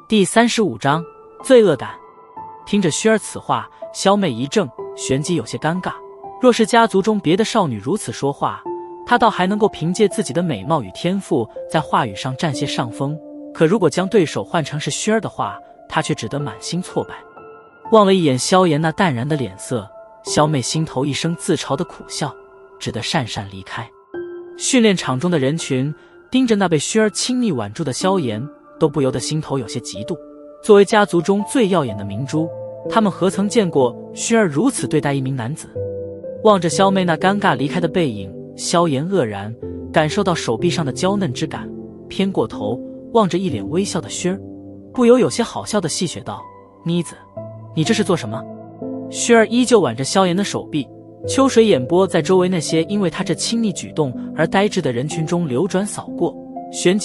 第35章罪恶感。听着薰儿此话，萧妹一怔，旋即有些尴尬。若是家族中别的少女如此说话，她倒还能够凭借自己的美貌与天赋在话语上占些上风，可如果将对手换成是薰儿的话，她却只得满心挫败。望了一眼萧炎那淡然的脸色，萧妹心头一声自嘲的苦笑，只得讪讪离开。训练场中的人群盯着那被薰儿亲昵挽住的萧炎，都不由得心头有些嫉妒。作为家族中最耀眼的明珠，他们何曾见过薰儿如此对待一名男子？望着萧妹那尴尬离开的背影，萧炎愕然感受到手臂上的娇嫩之感，偏过头望着一脸微笑的薰儿，不由有些好笑的戏谑道：“妮子，你这是做什么？”薰儿依旧挽着萧炎的手臂，秋水眼波在周围那些因为他这亲昵举动而呆滞的人群中流转扫过，旋即